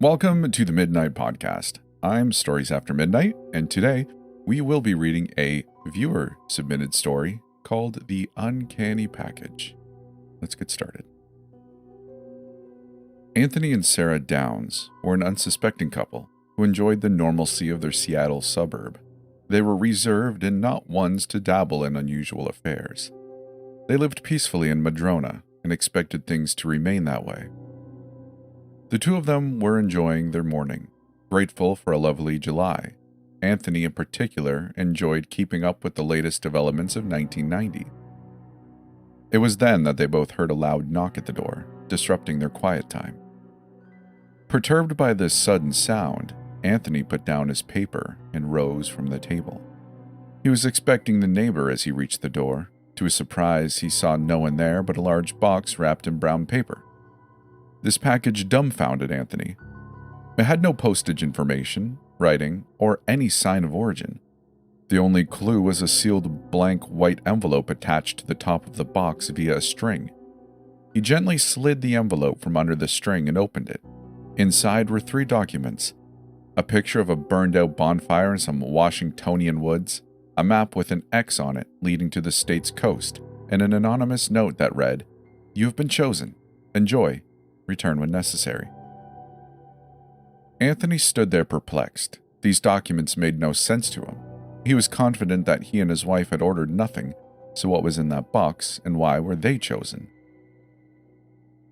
Welcome to the Midnight Podcast. I'm Stories After Midnight, and today we will be reading a viewer-submitted story called The Uncanny Package. Let's get started. Anthony and Sarah Downs were an unsuspecting couple who enjoyed the normalcy of their Seattle suburb. They were reserved and not ones to dabble in unusual affairs. They lived peacefully in Madrona and expected things to remain that way. The two of them were enjoying their morning, grateful for a lovely July. Anthony, in particular, enjoyed keeping up with the latest developments of 1990. It was then that they both heard a loud knock at the door, disrupting their quiet time. Perturbed by this sudden sound, Anthony put down his paper and rose from the table. He was expecting the neighbor as he reached the door. To his surprise, he saw no one there but a large box wrapped in brown paper. This package dumbfounded Anthony. It had no postage information, writing, or any sign of origin. The only clue was a sealed blank white envelope attached to the top of the box via a string. He gently slid the envelope from under the string and opened it. Inside were 3 documents: a picture of a burned-out bonfire in some Washingtonian woods, a map with an X on it leading to the state's coast, and an anonymous note that read, "You have been chosen. Enjoy. Return when necessary." Anthony stood there perplexed. These documents made no sense to him. He was confident that he and his wife had ordered nothing, so what was in that box and why were they chosen?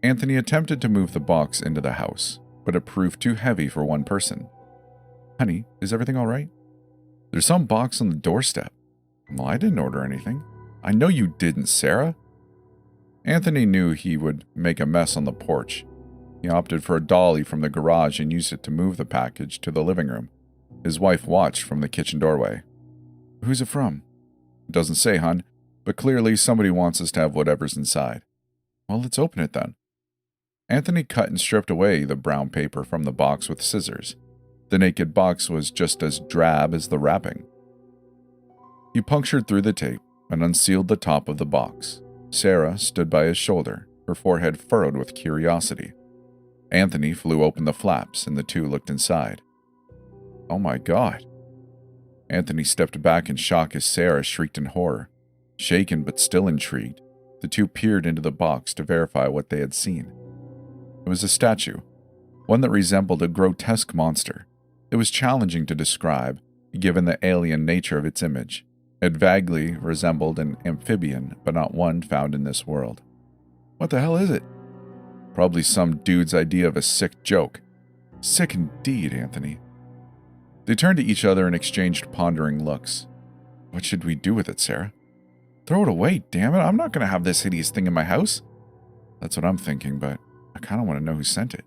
Anthony attempted to move the box into the house, but it proved too heavy for one person. "Honey, is everything all right? There's some box on the doorstep." "Well, I didn't order anything." "I know you didn't, Sarah." Anthony knew he would make a mess on the porch. He opted for a dolly from the garage and used it to move the package to the living room. His wife watched from the kitchen doorway. "Who's it from?" "It doesn't say, hon, but clearly somebody wants us to have whatever's inside." "Well, let's open it then." Anthony cut and stripped away the brown paper from the box with scissors. The naked box was just as drab as the wrapping. He punctured through the tape and unsealed the top of the box. Sarah stood by his shoulder, her forehead furrowed with curiosity. Anthony flew open the flaps, and the two looked inside. "Oh my God." Anthony stepped back in shock as Sarah shrieked in horror. Shaken but still intrigued, the two peered into the box to verify what they had seen. It was a statue, one that resembled a grotesque monster. It was challenging to describe, given the alien nature of its image. It vaguely resembled an amphibian, but not one found in this world. "What the hell is it?" "Probably some dude's idea of a sick joke." "Sick indeed, Anthony." They turned to each other and exchanged pondering looks. "What should we do with it, Sarah?" "Throw it away, damn it. I'm not going to have this hideous thing in my house." "That's what I'm thinking, but I kind of want to know who sent it."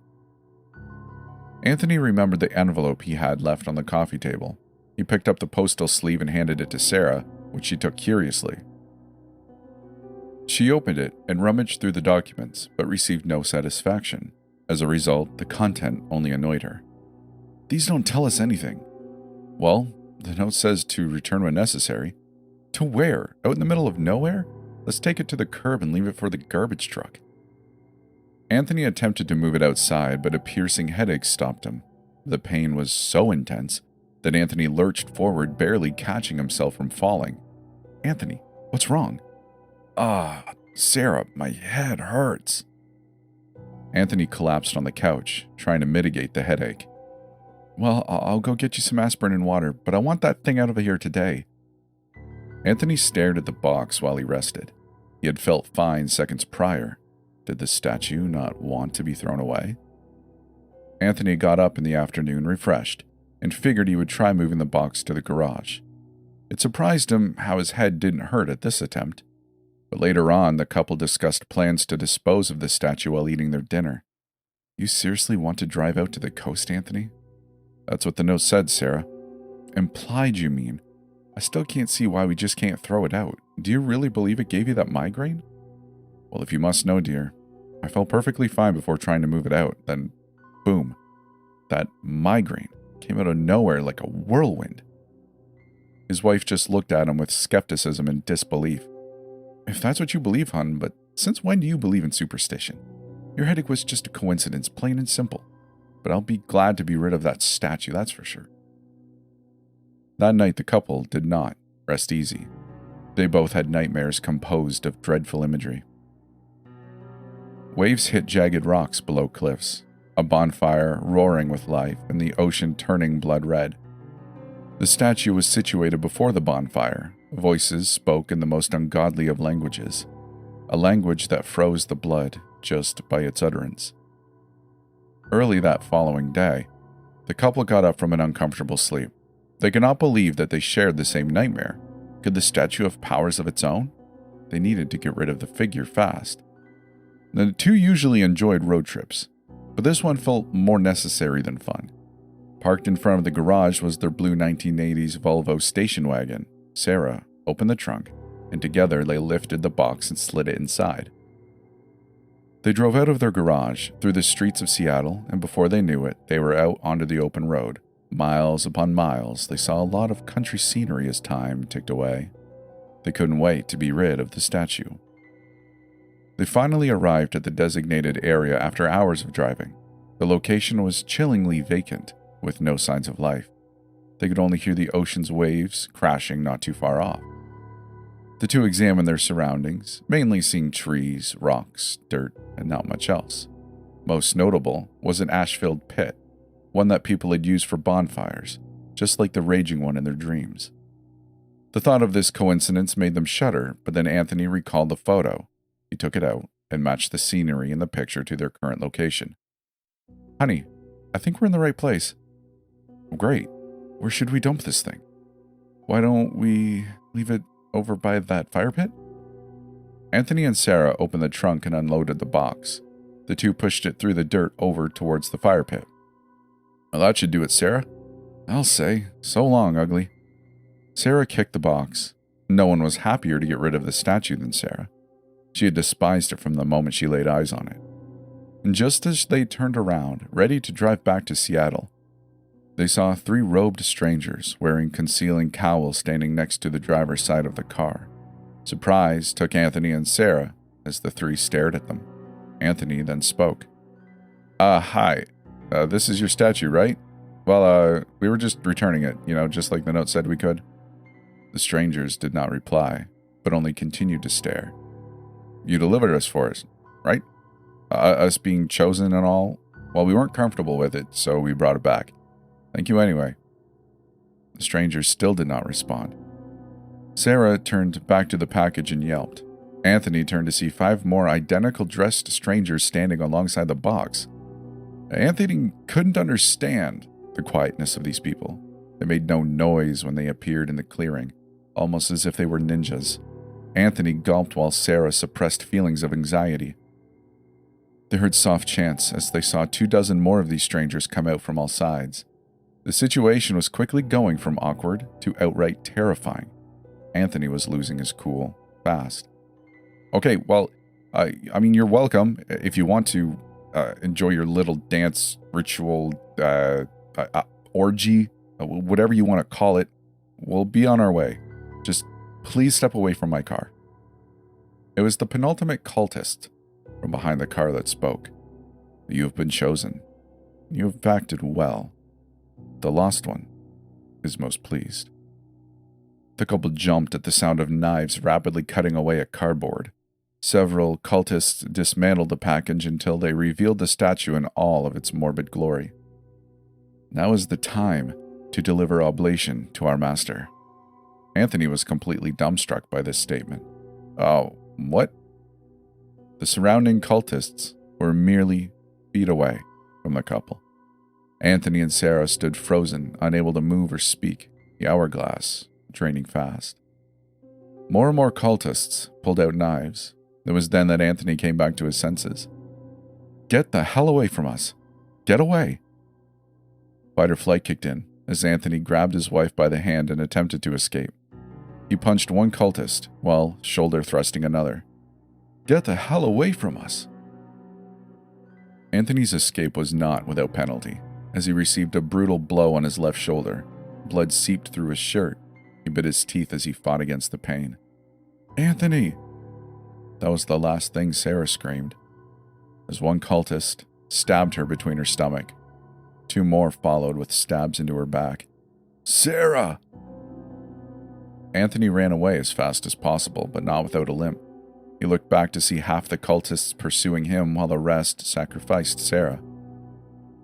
Anthony remembered the envelope he had left on the coffee table. He picked up the postal sleeve and handed it to Sarah, which she took curiously. She opened it and rummaged through the documents, but received no satisfaction. As a result, the content only annoyed her. "These don't tell us anything." "Well, the note says to return when necessary." "To where? Out in the middle of nowhere? Let's take it to the curb and leave it for the garbage truck." Anthony attempted to move it outside, but a piercing headache stopped him. The pain was so intense that Anthony lurched forward, barely catching himself from falling. "Anthony, what's wrong?" Sarah, my head hurts." Anthony collapsed on the couch, trying to mitigate the headache. "Well, I'll go get you some aspirin and water, but I want that thing out of here today." Anthony stared at the box while he rested. He had felt fine seconds prior. Did the statue not want to be thrown away? Anthony got up in the afternoon refreshed, and figured he would try moving the box to the garage. It surprised him how his head didn't hurt at this attempt. But later on, the couple discussed plans to dispose of the statue while eating their dinner. "You seriously want to drive out to the coast, Anthony?" "That's what the note said, Sarah." "Implied, you mean? I still can't see why we just can't throw it out. Do you really believe it gave you that migraine?" "Well, if you must know, dear, I felt perfectly fine before trying to move it out. Then, boom, that migraine came out of nowhere like a whirlwind." His wife just looked at him with skepticism and disbelief. "If that's what you believe, hon, but since when do you believe in superstition? Your headache was just a coincidence, plain and simple." but I'll be glad to be rid of that statue, that's for sure. That night, the couple did not rest easy. They both had nightmares composed of dreadful imagery. Waves hit jagged rocks below cliffs, a bonfire roaring with life, and the ocean turning blood red. The statue was situated before the bonfire. Voices spoke in the most ungodly of languages, a language that froze the blood just by its utterance. Early that following day, the couple got up from an uncomfortable sleep. They could not believe that they shared the same nightmare. Could the statue have powers of its own? They needed to get rid of the figure fast. The two usually enjoyed road trips, but this one felt more necessary than fun. Parked in front of the garage was their blue 1980s Volvo station wagon. Sarah opened the trunk, and together they lifted the box and slid it inside. They drove out of their garage, through the streets of Seattle, and before they knew it, they were out onto the open road. Miles upon miles, they saw a lot of country scenery as time ticked away. They couldn't wait to be rid of the statue. They finally arrived at the designated area after hours of driving. The location was chillingly vacant, with no signs of life. They could only hear the ocean's waves crashing not too far off. The two examined their surroundings, mainly seeing trees, rocks, dirt, and not much else. Most notable was an ash-filled pit, one that people had used for bonfires, just like the raging one in their dreams. The thought of this coincidence made them shudder, but then Anthony recalled the photo. He took it out and matched the scenery in the picture to their current location. "Honey, I think we're in the right place." "Great. Where should we dump this thing?" "Why don't we leave it over by that fire pit?" Anthony and Sarah opened the trunk and unloaded the box. The two pushed it through the dirt over towards the fire pit. "Well, that should do it, Sarah." "I'll say. So long, ugly." Sarah kicked the box. No one was happier to get rid of the statue than Sarah. She had despised it from the moment she laid eyes on it. And just as they turned around, ready to drive back to Seattle, they saw three robed strangers wearing concealing cowls standing next to the driver's side of the car. Surprise took Anthony and Sarah as the three stared at them. Anthony then spoke. Hi. This is your statue, right? Well, we were just returning it, just like the note said we could." The strangers did not reply, but only continued to stare. "You delivered us for us, right? Us being chosen and all? Well, we weren't comfortable with it, so we brought it back. Thank you anyway." The strangers still did not respond. Sarah turned back to the package and yelped. Anthony turned to see 5 more identical dressed strangers standing alongside the box. Anthony couldn't understand the quietness of these people. They made no noise when they appeared in the clearing, almost as if they were ninjas. Anthony gulped while Sarah suppressed feelings of anxiety. They heard soft chants as they saw 24 more of these strangers come out from all sides. The situation was quickly going from awkward to outright terrifying. Anthony was losing his cool fast. "Okay, well, you're welcome if you want to enjoy your little dance ritual, orgy, whatever you want to call it. We'll be on our way. Just please step away from my car." It was the penultimate cultist from behind the car that spoke. "You have been chosen. You have acted well. The lost one is most pleased." The couple jumped at the sound of knives rapidly cutting away at cardboard. Several cultists dismantled the package until they revealed the statue in all of its morbid glory. "Now is the time to deliver oblation to our master." Anthony was completely dumbstruck by this statement. "Oh, what?" The surrounding cultists were merely feet away from the couple. Anthony and Sarah stood frozen, unable to move or speak, the hourglass draining fast. More and more cultists pulled out knives. It was then that Anthony came back to his senses. "Get the hell away from us! Get away!" Fight or flight kicked in as Anthony grabbed his wife by the hand and attempted to escape. He punched one cultist while shoulder thrusting another. "Get the hell away from us!" Anthony's escape was not without penalty, as he received a brutal blow on his left shoulder. Blood seeped through his shirt. He bit his teeth as he fought against the pain. "Anthony!" That was the last thing Sarah screamed, as one cultist stabbed her between her stomach. 2 more followed with stabs into her back. "Sarah!" Anthony ran away as fast as possible, but not without a limp. He looked back to see half the cultists pursuing him while the rest sacrificed Sarah.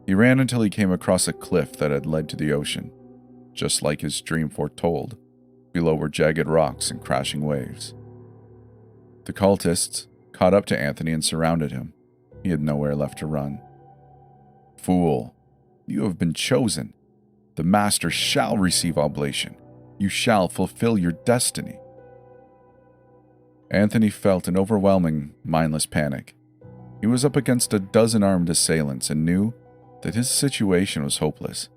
He ran until he came across a cliff that had led to the ocean, just like his dream foretold. Below were jagged rocks and crashing waves. The cultists caught up to Anthony and surrounded him. He had nowhere left to run. "Fool, you have been chosen. The Master shall receive oblation. You shall fulfill your destiny." Anthony felt an overwhelming, mindless panic. He was up against a dozen armed assailants and knew that his situation was hopeless.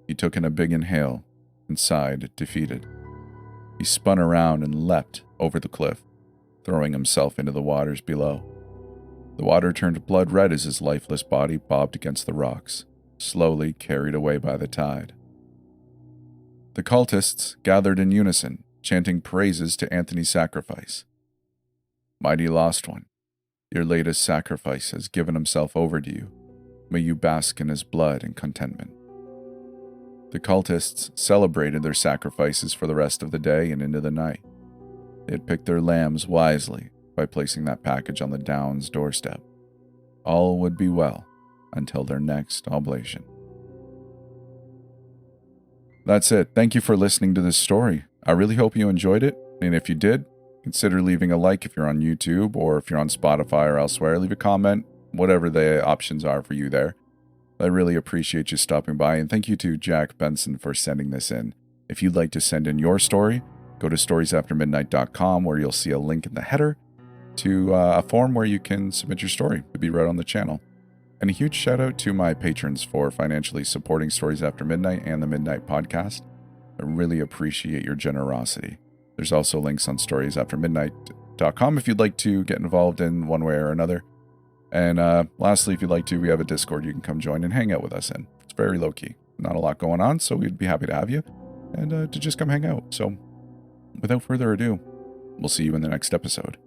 He took in a big inhale and sighed, defeated. He spun around and leapt over the cliff, throwing himself into the waters below. The water turned blood red as his lifeless body bobbed against the rocks, slowly carried away by the tide. The cultists gathered in unison, chanting praises to Anthony's sacrifice. "Mighty Lost One, your latest sacrifice has given himself over to you. May you bask in his blood and contentment." The cultists celebrated their sacrifices for the rest of the day and into the night. They had picked their lambs wisely by placing that package on the Downs' doorstep. All would be well until their next oblation. That's it. Thank you for listening to this story. I really hope you enjoyed it, and if you did, consider leaving a like if you're on YouTube, or if you're on Spotify or elsewhere, leave a comment, whatever the options are for you there. I really appreciate you stopping by, and thank you to Jack Benson for sending this in. If you'd like to send in your story, go to storiesaftermidnight.com, where you'll see a link in the header to a form where you can submit your story to be read on the channel. And a huge shout out to my patrons for financially supporting Stories After Midnight and the Midnight Podcast. I really appreciate your generosity. There's also links on storiesaftermidnight.com if you'd like to get involved in one way or another. And lastly, if you'd like to, we have a Discord you can come join and hang out with us in. It's very low-key. Not a lot going on, so we'd be happy to have you and to just come hang out. So without further ado, we'll see you in the next episode.